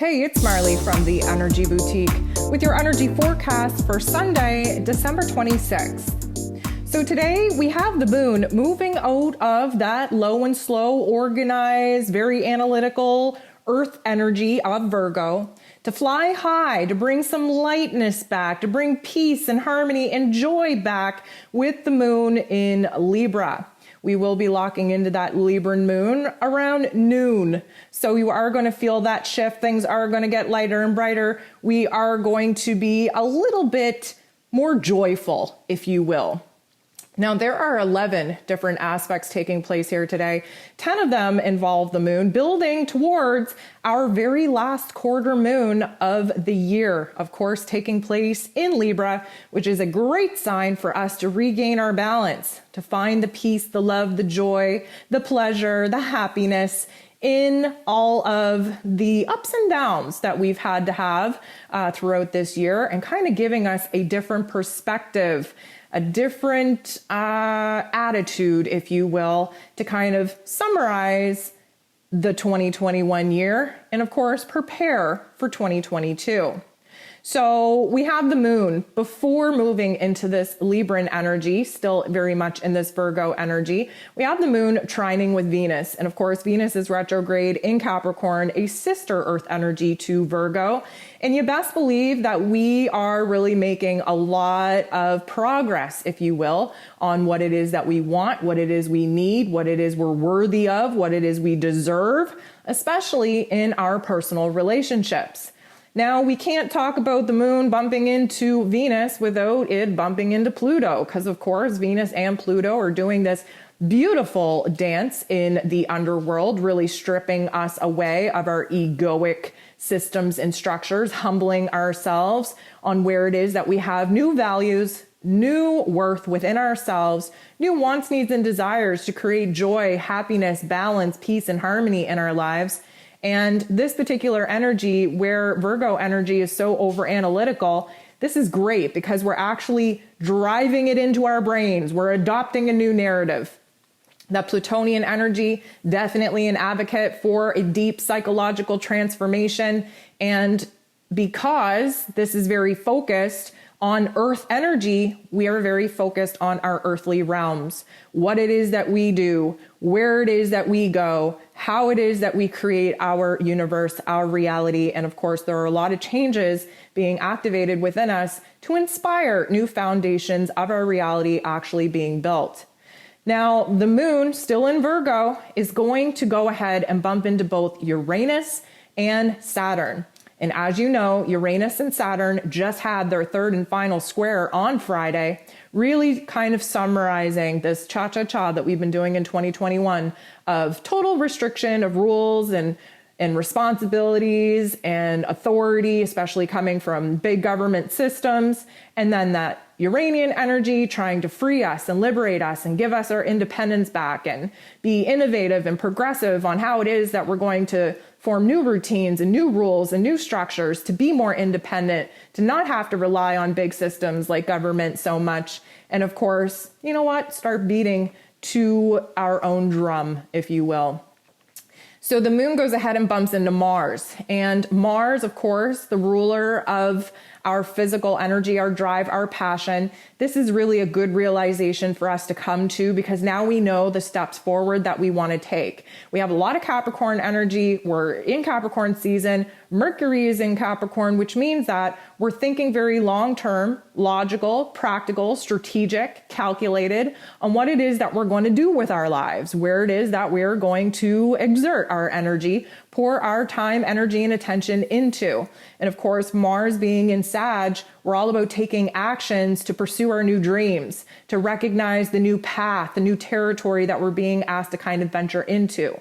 Hey, it's Marley from the Energy Boutique with your energy forecast for Sunday, December 26th. So today we have the moon moving out of that low and slow, organized, very analytical earth energy of Virgo to fly high, to bring some lightness back, to bring peace and harmony and joy back with the moon in Libra. We will be locking into that Libran moon around noon. So you are going to feel that shift. Things are going to get lighter and brighter. We are going to be a little bit more joyful, if you will. Now, there are 11 different aspects taking place here today. 10 of them involve the moon building towards our very last quarter moon of the year, of course, taking place in Libra, which is a great sign for us to regain our balance, to find the peace, the love, the joy, the pleasure, the happiness in all of the ups and downs that we've had to have throughout this year, and kind of giving us a different perspective, a different attitude, if you will, to kind of summarize the 2021 year and, of course, prepare for 2022. So we have the moon before moving into this Libran energy, still very much in this Virgo energy. We have the moon trining with Venus. And of course, Venus is retrograde in Capricorn, a sister earth energy to Virgo. And you best believe that we are really making a lot of progress, if you will, on what it is that we want, what it is we need, what it is we're worthy of, what it is we deserve, especially in our personal relationships. Now, we can't talk about the moon bumping into Venus without it bumping into Pluto, because of course, Venus and Pluto are doing this beautiful dance in the underworld, really stripping us away of our egoic systems and structures, humbling ourselves on where it is that we have new values, new worth within ourselves, new wants, needs, and desires to create joy, happiness, balance, peace, and harmony in our lives. And this particular energy, where Virgo energy is so over analytical, this is great because we're actually driving it into our brains. We're adopting a new narrative. That Plutonian energy, definitely an advocate for a deep psychological transformation. And because this is very focused on earth energy, we are very focused on our earthly realms, what it is that we do, where it is that we go, how it is that we create our universe, our reality. And of course, there are a lot of changes being activated within us to inspire new foundations of our reality actually being built. Now, the moon, still in Virgo, is going to go ahead and bump into both Uranus and Saturn. And as you know, Uranus and Saturn just had their third and final square on Friday, really kind of summarizing this cha-cha-cha that we've been doing in 2021 of total restriction of rules and responsibilities and authority, especially coming from big government systems. And then that Uranian energy trying to free us and liberate us and give us our independence back and be innovative and progressive on how it is that we're going to form new routines and new rules and new structures to be more independent, to not have to rely on big systems like government so much. And of course, you know what? Start beating to our own drum, if you will. So the moon goes ahead and bumps into Mars. And Mars, of course, the ruler of our physical energy, our drive, our passion. This is really a good realization for us to come to because now we know the steps forward that we want to take. We have a lot of Capricorn energy. We're in Capricorn season. Mercury is in Capricorn, which means that we're thinking very long-term, logical, practical, strategic, calculated on what it is that we're going to do with our lives, where it is that we're going to exert our energy, pour our time, energy, and attention into. And of course, Mars being in Sag, we're all about taking actions to pursue our new dreams, to recognize the new path, the new territory that we're being asked to kind of venture into.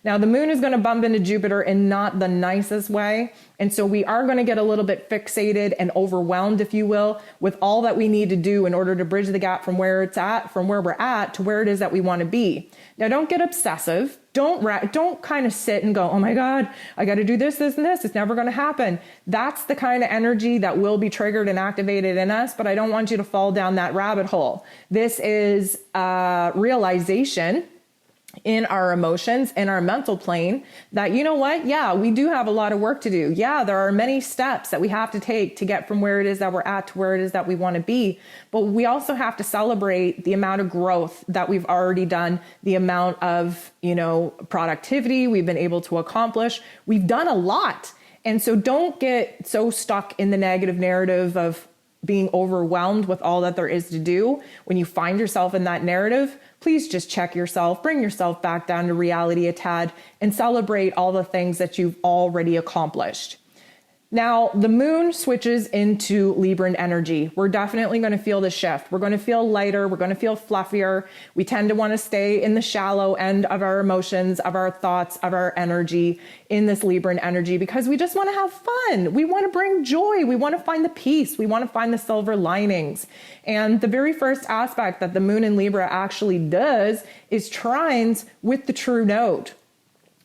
Now, the moon is going to bump into Jupiter in not the nicest way. And so we are going to get a little bit fixated and overwhelmed, if you will, with all that we need to do in order to bridge the gap from where we're at to where it is that we want to be. Now, don't get obsessive. Don't kind of sit and go, oh my God, I got to do this, this, and this. It's never going to happen. That's the kind of energy that will be triggered and activated in us, but I don't want you to fall down that rabbit hole. This is realization in our emotions, in our mental plane, that, you know what? Yeah, we do have a lot of work to do. Yeah, there are many steps that we have to take to get from where it is that we're at to where it is that we want to be. But we also have to celebrate the amount of growth that we've already done, the amount of, productivity we've been able to accomplish. We've done a lot. And so don't get so stuck in the negative narrative of being overwhelmed with all that there is to do. When you find yourself in that narrative, please just check yourself, bring yourself back down to reality a tad, and celebrate all the things that you've already accomplished. Now, the moon switches into Libran energy. We're definitely going to feel the shift. We're going to feel lighter. We're going to feel fluffier. We tend to want to stay in the shallow end of our emotions, of our thoughts, of our energy in this Libran energy because we just want to have fun. We want to bring joy. We want to find the peace. We want to find the silver linings. And the very first aspect that the moon in Libra actually does is trines with the true node.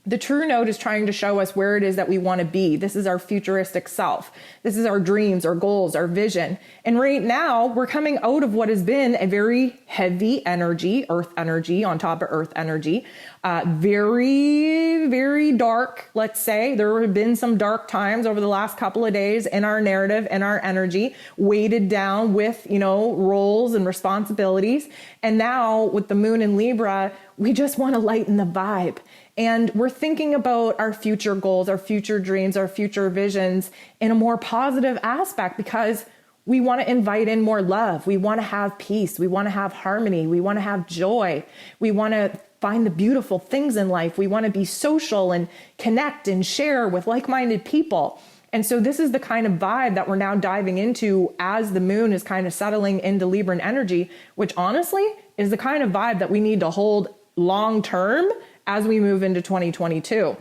The true node is trying to show us where it is that we want to be. This is our futuristic self. This is our dreams, our goals, our vision. And right now, we're coming out of what has been a very heavy energy, earth energy on top of earth energy. Very, very dark, let's say. There have been some dark times over the last couple of days in our narrative and our energy, weighted down with, roles and responsibilities. And now with the moon in Libra, we just want to lighten the vibe. And we're thinking about our future goals, our future dreams, our future visions in a more positive aspect because we want to invite in more love. We want to have peace. We want to have harmony. We want to have joy. We want to find the beautiful things in life. We want to be social and connect and share with like-minded people. And so this is the kind of vibe that we're now diving into as the moon is kind of settling into Libran energy, which honestly is the kind of vibe that we need to hold long term as we move into 2022.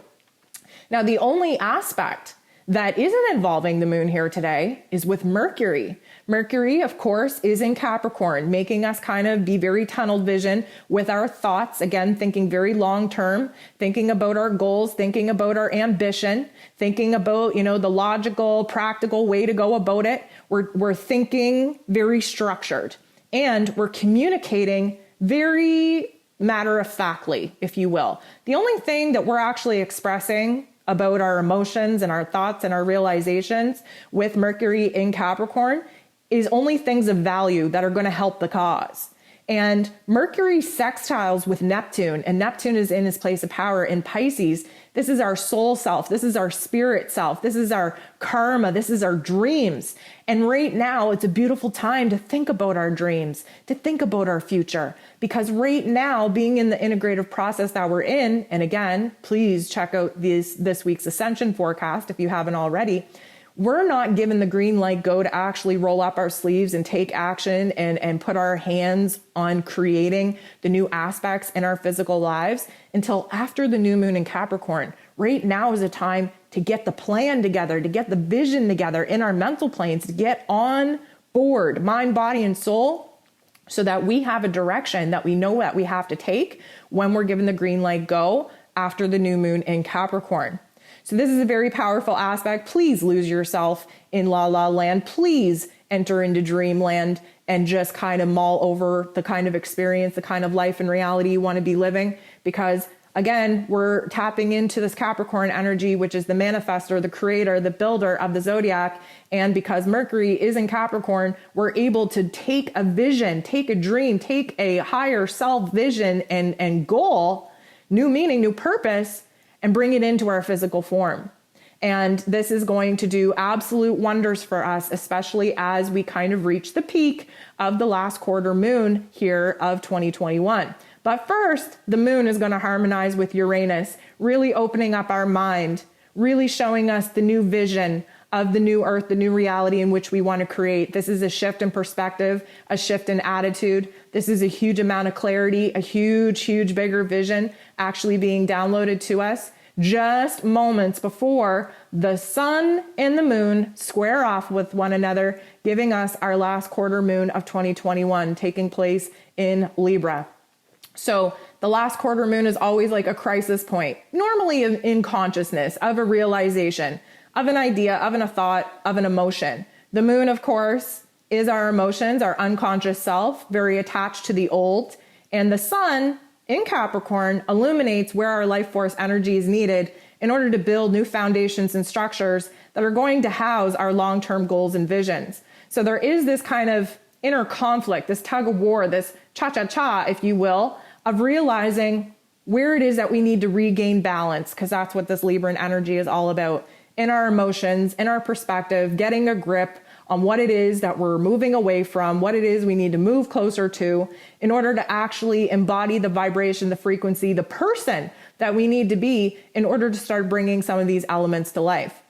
Now, the only aspect that isn't involving the moon here today is with Mercury. Mercury, of course, is in Capricorn, making us kind of be very tunnel vision with our thoughts. Again, thinking very long term, thinking about our goals, thinking about our ambition, thinking about, the logical, practical way to go about it. We're thinking very structured and we're communicating very matter-of-factly, if you will. The only thing that we're actually expressing about our emotions and our thoughts and our realizations with Mercury in Capricorn is only things of value that are going to help the cause. And Mercury sextiles with Neptune, and Neptune is in his place of power in Pisces. This is our soul self. This is our spirit self. This is our karma. This is our dreams. And right now, it's a beautiful time to think about our dreams, to think about our future. Because right now, being in the integrative process that we're in, and again, please check out this week's Ascension forecast if you haven't already, we're not given the green light go to actually roll up our sleeves and take action and put our hands on creating the new aspects in our physical lives until after the new moon in Capricorn. Right now is a time to get the plan together, to get the vision together in our mental planes, to get on board, mind, body, and soul, so that we have a direction that we know that we have to take when we're given the green light go after the new moon in Capricorn. So this is a very powerful aspect. Please lose yourself in La La Land. Please enter into dreamland and just kind of mull over the kind of experience, the kind of life and reality you want to be living. Because again, we're tapping into this Capricorn energy, which is the manifestor, the creator, the builder of the zodiac. And because Mercury is in Capricorn, we're able to take a vision, take a dream, take a higher self vision and goal, new meaning, new purpose, and bring it into our physical form. And this is going to do absolute wonders for us, especially as we kind of reach the peak of the last quarter moon here of 2021. But first, the moon is going to harmonize with Uranus, really opening up our mind, really showing us the new vision of the new earth, the new reality in which we want to create. This is a shift in perspective, a shift in attitude. This is a huge amount of clarity, a huge, bigger vision actually being downloaded to us just moments before the sun and the moon square off with one another, giving us our last quarter moon of 2021 taking place in Libra. So the last quarter moon is always like a crisis point, normally in consciousness, of a realization, of an idea, of a thought, of an emotion. The moon, of course, is our emotions, our unconscious self, very attached to the old. And the sun in Capricorn illuminates where our life force energy is needed in order to build new foundations and structures that are going to house our long-term goals and visions. So there is this kind of inner conflict, this tug of war, this cha-cha-cha, if you will, of realizing where it is that we need to regain balance, because that's what this Libran energy is all about, in our emotions, in our perspective, getting a grip on what it is that we're moving away from, what it is we need to move closer to in order to actually embody the vibration, the frequency, the person that we need to be in order to start bringing some of these elements to life.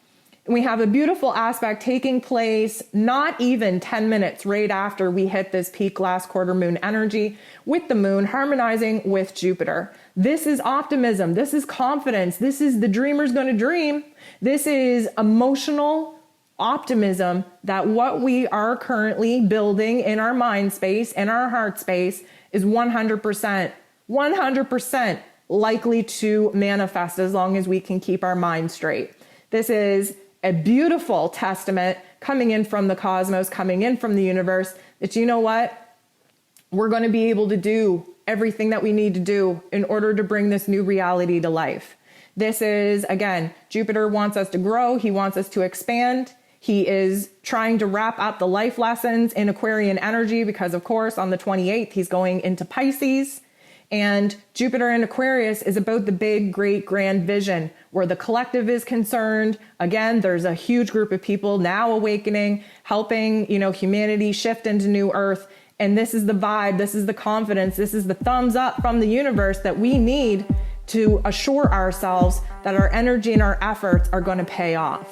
And we have a beautiful aspect taking place not even 10 minutes right after we hit this peak last quarter moon energy, with the moon harmonizing with Jupiter. This is optimism. This is confidence. This is the dreamer's going to dream. This is emotional optimism that what we are currently building in our mind space, in our heart space, is 100% likely to manifest as long as we can keep our mind straight. This is a beautiful testament coming in from the cosmos, coming in from the universe, that you know what? We're going to be able to do everything that we need to do in order to bring this new reality to life. This is, again, Jupiter wants us to grow. He wants us to expand. He is trying to wrap up the life lessons in Aquarian energy because, of course, on the 28th, he's going into Pisces. And Jupiter in Aquarius is about the big, great, grand vision where the collective is concerned. Again, there's a huge group of people now awakening, helping, humanity shift into new earth. And this is the vibe. This is the confidence. This is the thumbs up from the universe that we need to assure ourselves that our energy and our efforts are going to pay off.